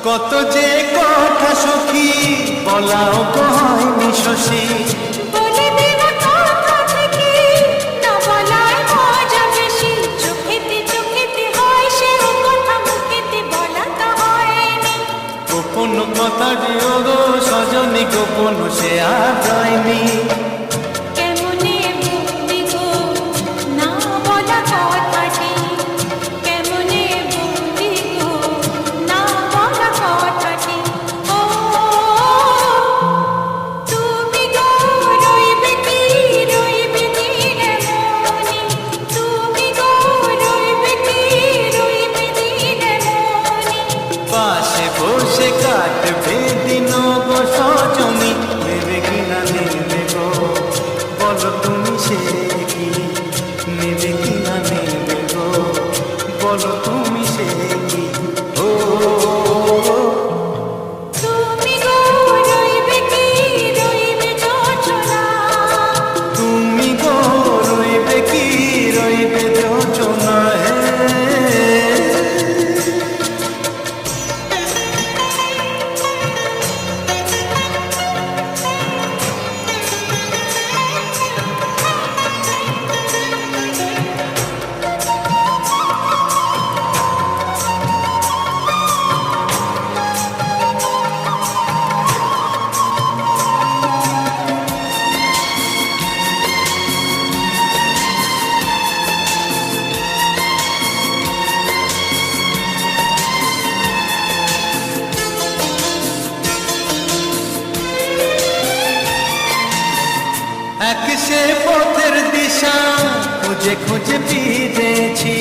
কত যে কথা সখী বলাও কয়নি শশী, বলে দেব কথা থেকে না বলার মজা বেশি। চোখেতে হয় সে কথা, মুখেতে বলা তা হয়নি। গোপন কথা দিও গো সজনী, গোপন সে আর যায়নি। কেমনে বলবি গো না বলা কথাটি, কেমনে বলবি গো না বলা কথাটি। ও তুমি গো রইবে কি দিন এমনি, তুমি গো রইবে কি দিন এমনি। পাশে বসে কাটবে দিন গো সজনী, নেবে কি না নেবে গো বলো তুমি সে কি, নেবে কি না নেবে গো বলো তুমি সে কি। ও তুমি গো রইবে কি যোচনা, তুমি গো রইবে কি যোচনা। এক সে পথের দিশা খুঁজে খুঁজে ফিরেছি,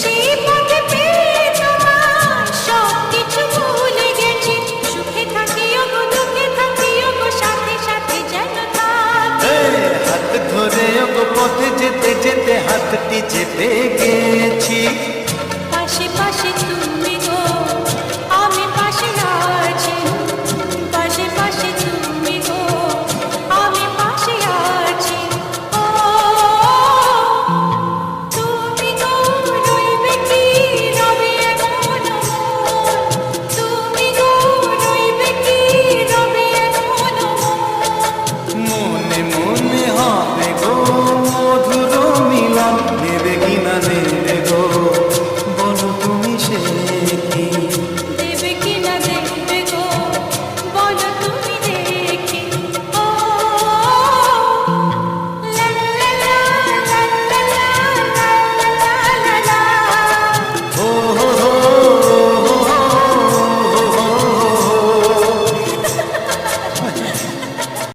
সেই পথে পেয়ে তোমার সব কিছু ভুলে গেছি। সুখে থাকিও গো দুঃখে থাকিও গো, সাথে সাথে যেন থাকি। হাত ধরে গো পথে যেতে যেতে হাতটি চেপে গেছি। পাশে পাশে